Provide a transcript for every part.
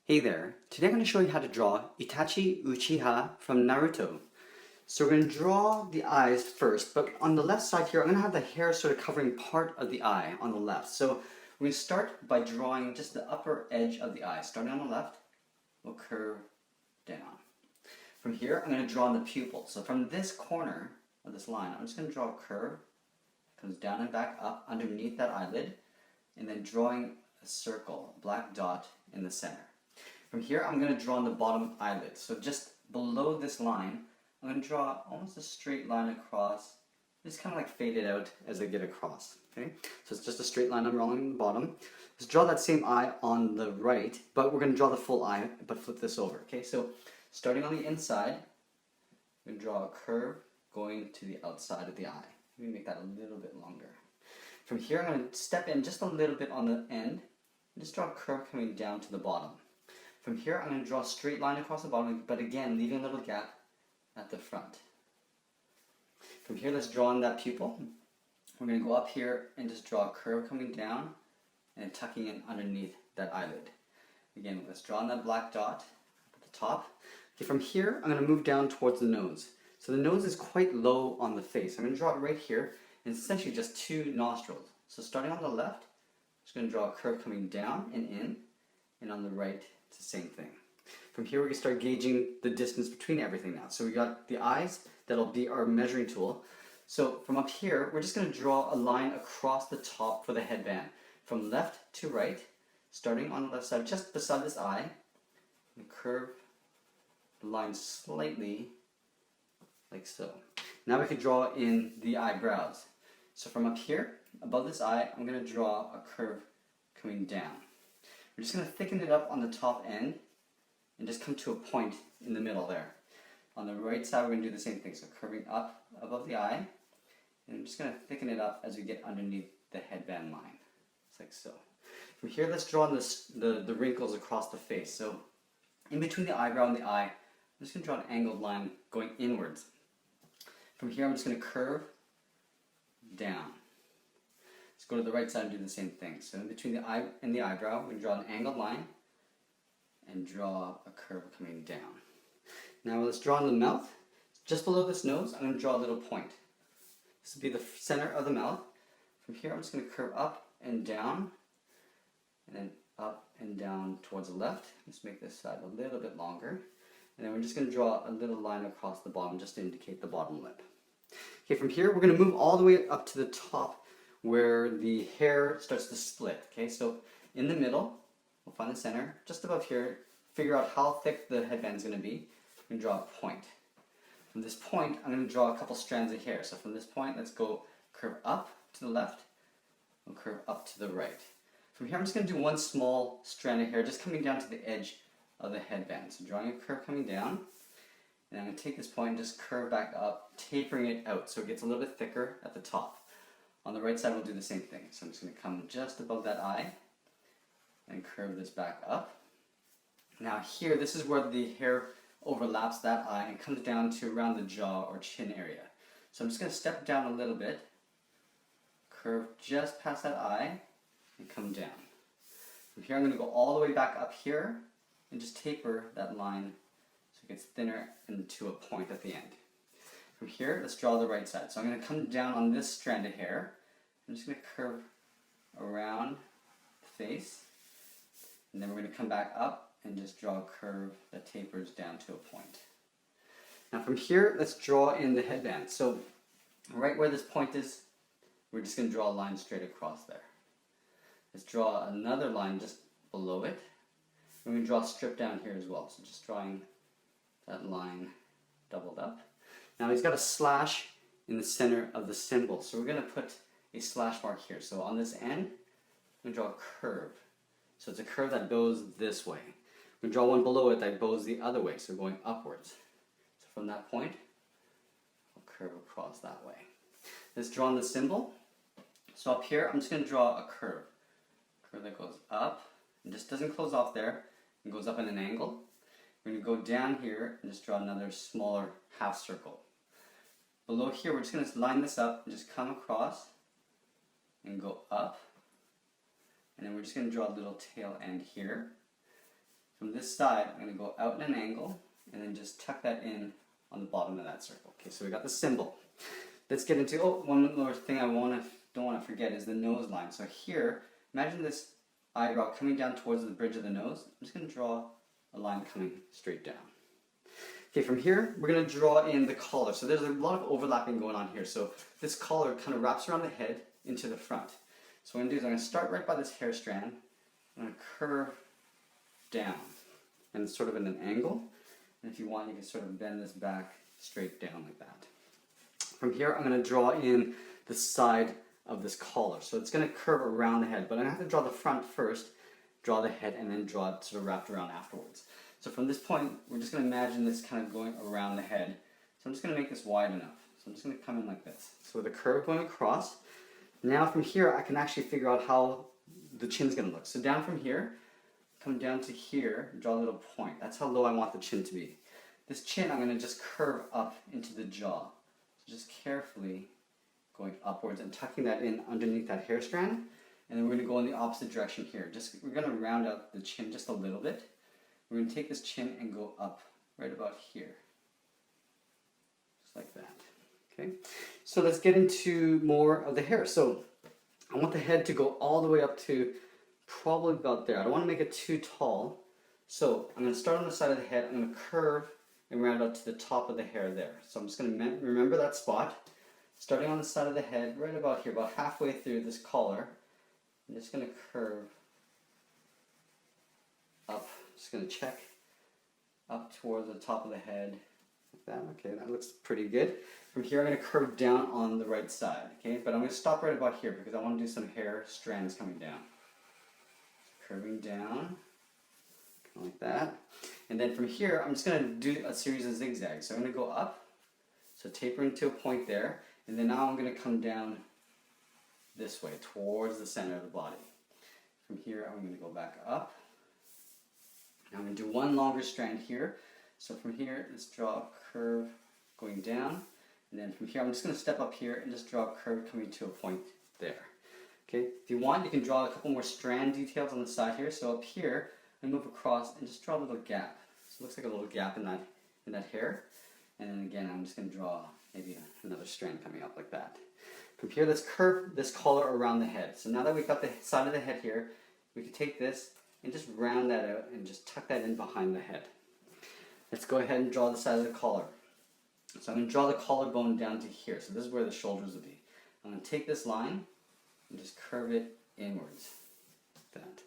Hey there, today I'm going to show you how to draw Itachi Uchiha from Naruto. So we're going to draw the eyes first, but on the left side here I'm going to have the hair sort of covering part of the eye on the left. So we're going to start by drawing just the upper edge of the eye. Starting on the left, we'll curve down. From here I'm going to draw the pupil. So from this corner of this line, I'm just going to draw a curve, comes down and back up underneath that eyelid, and then drawing a circle, a black dot in the center. From here, I'm going to draw on the bottom eyelid. So just below this line, I'm going to draw almost a straight line across. Just kind of like fade it out as I get across. Okay, so it's just a straight line I'm drawing on the bottom. Let's draw that same eye on the right, but we're going to draw the full eye, but flip this over. Okay, so starting on the inside, I'm going to draw a curve going to the outside of the eye. Let me make that a little bit longer. From here, I'm going to step in just a little bit on the end, and just draw a curve coming down to the bottom. From here, I'm going to draw a straight line across the bottom, but again, leaving a little gap at the front. From here, let's draw in that pupil. We're going to go up here and just draw a curve coming down and tucking in underneath that eyelid. Again, let's draw in that black dot at the top. Okay, from here, I'm going to move down towards the nose. So the nose is quite low on the face. I'm going to draw it right here, and it's essentially just two nostrils. So starting on the left, I'm just going to draw a curve coming down and in, and on the right, it's the same thing. From here we can start gauging the distance between everything now. So we got the eyes, that'll be our measuring tool. So from up here, we're just going to draw a line across the top for the headband. From left to right, starting on the left side, just beside this eye, and curve the line slightly, like so. Now we can draw in the eyebrows. So from up here, above this eye, I'm going to draw a curve coming down. We're just going to thicken it up on the top end and just come to a point in the middle there. On the right side, we're going to do the same thing. So curving up above the eye, and I'm just going to thicken it up as we get underneath the headband line. It's like so. From here, let's draw the wrinkles across the face. So in between the eyebrow and the eye, I'm just going to draw an angled line going inwards. From here, I'm just going to curve down. Let's go to the right side and do the same thing. So in between the eye and the eyebrow, we draw an angled line and draw a curve coming down. Now let's draw in the mouth. Just below this nose, I'm going to draw a little point. This will be the center of the mouth. From here, I'm just going to curve up and down, and then up and down towards the left. Let's make this side a little bit longer. And then we're just going to draw a little line across the bottom just to indicate the bottom lip. Okay, from here, we're going to move all the way up to the top where the hair starts to split. Okay, so in the middle, we'll find the center. Just above here, figure out how thick the headband is going to be. I'm going to draw a point. From this point, I'm going to draw a couple strands of hair. So from this point, let's go curve up to the left, and curve up to the right. From here, I'm just going to do one small strand of hair just coming down to the edge of the headband. So drawing a curve coming down, and I'm going to take this point and just curve back up, tapering it out so it gets a little bit thicker at the top. On the right side, we'll do the same thing. So I'm just going to come just above that eye and curve this back up. Now here, this is where the hair overlaps that eye and comes down to around the jaw or chin area. So I'm just going to step down a little bit, curve just past that eye, and come down. From here, I'm going to go all the way back up here and just taper that line so it gets thinner and to a point at the end. From here, let's draw the right side. So I'm going to come down on this strand of hair. I'm just going to curve around the face. And then we're going to come back up and just draw a curve that tapers down to a point. Now from here, let's draw in the headband. So right where this point is, we're just going to draw a line straight across there. Let's draw another line just below it. We're going to draw a strip down here as well. So just drawing that line doubled up. Now he's got a slash in the center of the symbol, so we're going to put a slash mark here. So on this end, I'm going to draw a curve. So it's a curve that goes this way. I'm going to draw one below it that goes the other way, so going upwards. So from that point, I'll curve across that way. Let's draw on the symbol. So up here, I'm just going to draw a curve. Curve that goes up, and just doesn't close off there, and goes up in an angle. We're going to go down here and just draw another smaller half circle. Below here, we're just going to line this up and just come across and go up. And then we're just going to draw a little tail end here. from this side, I'm going to go out in an angle and then just tuck that in on the bottom of that circle. Okay, so we got the symbol. Let's get into, one more thing I don't want to forget is the nose line. So here, imagine this eyebrow coming down towards the bridge of the nose. I'm just going to draw a line coming straight down. Okay, from here, we're going to draw in the collar. So there's a lot of overlapping going on here. So this collar kind of wraps around the head into the front. So what I'm going to do is I'm going to start right by this hair strand. I'm going to curve down. And it's sort of in an angle. And if you want, you can sort of bend this back straight down like that. From here, I'm going to draw in the side of this collar. So it's going to curve around the head. But I'm going to have to draw the front first, draw the head, and then draw it sort of wrapped around afterwards. So from this point, we're just going to imagine this kind of going around the head. So I'm just going to make this wide enough. So I'm just going to come in like this. So with a curve going across. Now from here, I can actually figure out how the chin's going to look. So down from here, come down to here, draw a little point. That's how low I want the chin to be. This chin, I'm going to just curve up into the jaw. So just carefully going upwards and tucking that in underneath that hair strand. And then we're going to go in the opposite direction here. We're going to round out the chin just a little bit. We're going to take this chin and go up right about here. Just like that. Okay. So let's get into more of the hair. So I want the head to go all the way up to probably about there. I don't want to make it too tall. So I'm going to start on the side of the head. I'm going to curve and round out to the top of the hair there. So I'm just going to remember that spot. Starting on the side of the head, right about here, about halfway through this collar. I'm just going to curve up. Just going to check up towards the top of the head. Like that. Okay, that looks pretty good. From here, I'm going to curve down on the right side. Okay, but I'm going to stop right about here because I want to do some hair strands coming down. Curving down, kind of like that. And then from here, I'm just going to do a series of zigzags. So I'm going to go up, so tapering to a point there. And then now I'm going to come down this way towards the center of the body. From here, I'm going to go back up. Now I'm going to do one longer strand here. So from here, let's draw a curve going down. And then from here, I'm just going to step up here and just draw a curve coming to a point there. Okay, if you want, you can draw a couple more strand details on the side here. So up here, I move across and just draw a little gap. So it looks like a little gap in that hair. And then again, I'm just going to draw maybe another strand coming up like that. From here, let's curve this collar around the head. So now that we've got the side of the head here, we can take this and just round that out and just tuck that in behind the head. Let's go ahead and draw the side of the collar. So I'm going to draw the collarbone down to here. So this is where the shoulders will be. I'm going to take this line and just curve it inwards. Like that.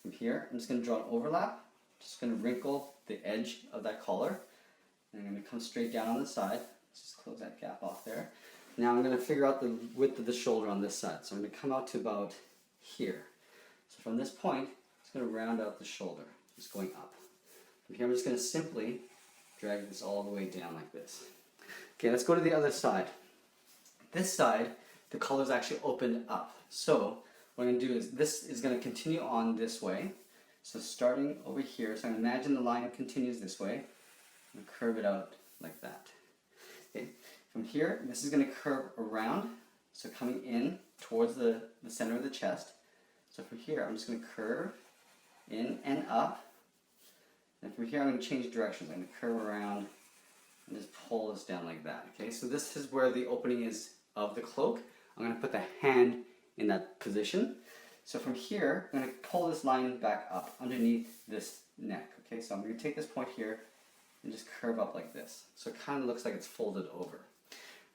From here, I'm just going to draw an overlap. Just going to wrinkle the edge of that collar. And I'm going to come straight down on the side. Let's just close that gap off there. Now I'm going to figure out the width of the shoulder on this side. So I'm going to come out to about here. So from this point, it's going to round out the shoulder, just going up. From here, I'm just going to simply drag this all the way down like this. Okay, let's go to the other side. This side, the collar is actually opened up. So what I'm going to do is this is going to continue on this way. So starting over here, so I imagine the line continues this way. I'm going to curve it out like that. Okay. From here, this is going to curve around, so coming in towards the center of the chest. So from here, I'm just going to curve in and up. And from here, I'm going to change directions. I'm going to curve around and just pull this down like that. Okay, so this is where the opening is of the cloak. I'm going to put the hand in that position. So from here, I'm going to pull this line back up underneath this neck. Okay, so I'm going to take this point here and just curve up like this. So it kind of looks like it's folded over.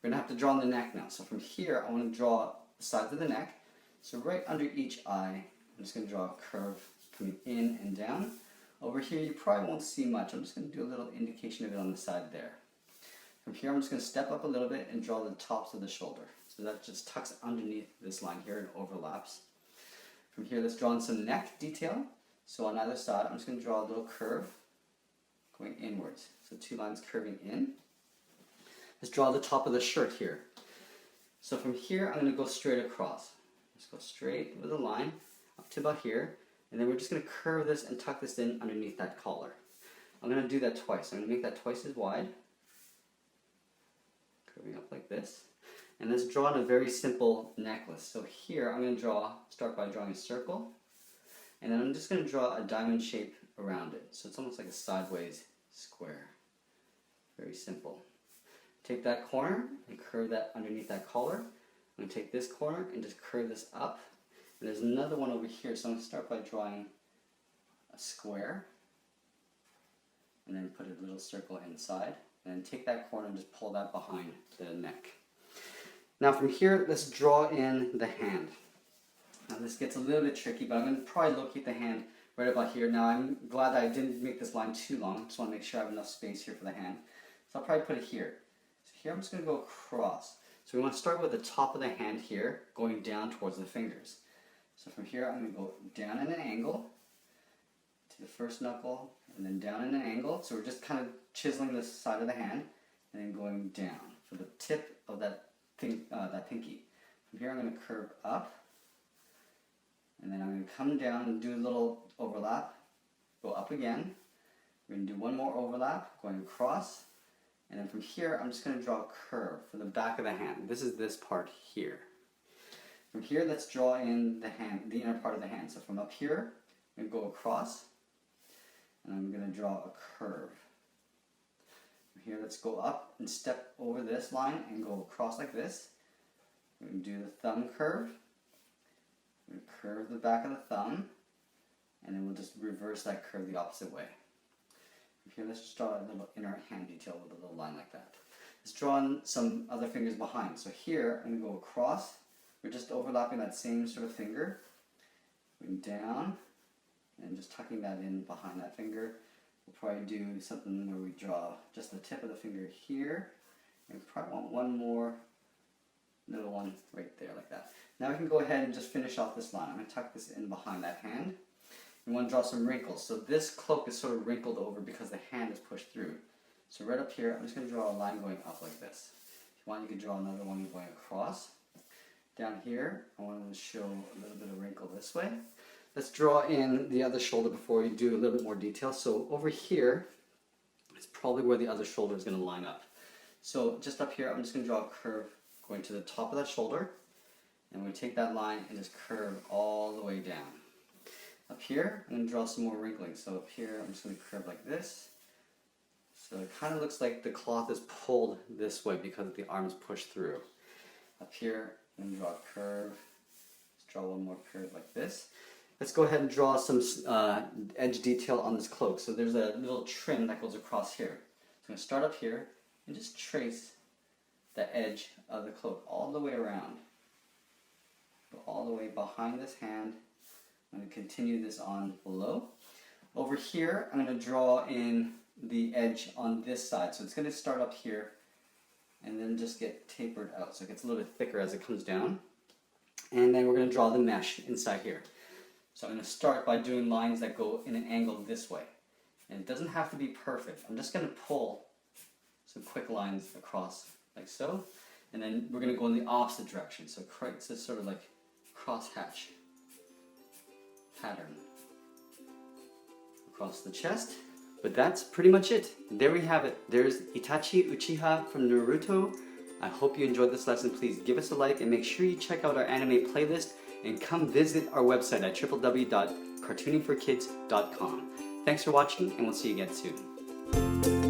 We're going to have to draw on the neck now. So from here, I want to draw the sides of the neck. So right under each eye, I'm just going to draw a curve coming in and down. Over here, you probably won't see much. I'm just going to do a little indication of it on the side there. From here, I'm just going to step up a little bit and draw the tops of the shoulder. So that just tucks underneath this line here and overlaps. From here, let's draw in some neck detail. So on either side, I'm just going to draw a little curve going inwards. So two lines curving in. Let's draw the top of the shirt here. So from here, I'm going to go straight across. Just go straight with a line up to about here. And then we're just going to curve this and tuck this in underneath that collar. I'm going to do that twice. I'm going to make that twice as wide. Curving up like this. And let's draw in a very simple necklace. So here I'm going to start by drawing a circle. And then I'm just going to draw a diamond shape around it. So it's almost like a sideways square. Very simple. Take that corner and curve that underneath that collar. I'm going to take this corner and just curve this up. And there's another one over here, so I'm going to start by drawing a square. And then put a little circle inside. And then take that corner and just pull that behind the neck. Now from here, let's draw in the hand. Now this gets a little bit tricky, but I'm going to probably locate the hand right about here. Now I'm glad that I didn't make this line too long. I just want to make sure I have enough space here for the hand. So I'll probably put it here. So here I'm just going to go across. So we want to start with the top of the hand here, going down towards the fingers. So from here I'm going to go down at an angle to the first knuckle, and then down at an angle. So we're just kind of chiseling the side of the hand, and then going down for the tip of that pinky. From here I'm going to curve up, and then I'm going to come down and do a little overlap, go up again. We're going to do one more overlap, going across, and then from here I'm just going to draw a curve for the back of the hand. This is this part here. From here, let's draw in the hand, the inner part of the hand. So from up here, I'm going to go across, and I'm going to draw a curve. From here, let's go up and step over this line and go across like this. We're going to do the thumb curve. We're going to curve the back of the thumb, and then we'll just reverse that curve the opposite way. From here, let's just draw a little inner hand detail with a little line like that. Let's draw in some other fingers behind. So here, I'm going to go across. We're just overlapping that same sort of finger. Going down, and just tucking that in behind that finger. We'll probably do something where we draw just the tip of the finger here. And we probably want one more little one right there like that. Now we can go ahead and just finish off this line. I'm going to tuck this in behind that hand. We want to draw some wrinkles. So this cloak is sort of wrinkled over because the hand is pushed through. So right up here, I'm just going to draw a line going up like this. If you want, you can draw another one going across. Down here, I want to show a little bit of wrinkle this way. Let's draw in the other shoulder before we do a little bit more detail. So over here is probably where the other shoulder is going to line up. So just up here, I'm just going to draw a curve going to the top of that shoulder. And we're going to take that line and just curve all the way down. Up here, I'm going to draw some more wrinkling. So up here, I'm just going to curve like this. So it kind of looks like the cloth is pulled this way because the arm is pushed through. Up here, I'm going to draw a curve. Let's draw one more curve like this. Let's go ahead and draw some edge detail on this cloak. So there's a little trim that goes across here. So I'm going to start up here and just trace the edge of the cloak all the way around. Go all the way behind this hand. I'm going to continue this on below. Over here, I'm going to draw in the edge on this side. So it's going to start up here and then just get tapered out. So it gets a little bit thicker as it comes down. And then we're going to draw the mesh inside here. So I'm going to start by doing lines that go in an angle this way. And it doesn't have to be perfect. I'm just going to pull some quick lines across like so. And then we're going to go in the opposite direction. So it creates this sort of like crosshatch pattern across the chest. But that's pretty much it. There we have it. There's Itachi Uchiha from Naruto. I hope you enjoyed this lesson. Please give us a like and make sure you check out our anime playlist and come visit our website at www.cartooningforkids.com. Thanks for watching, and we'll see you again soon.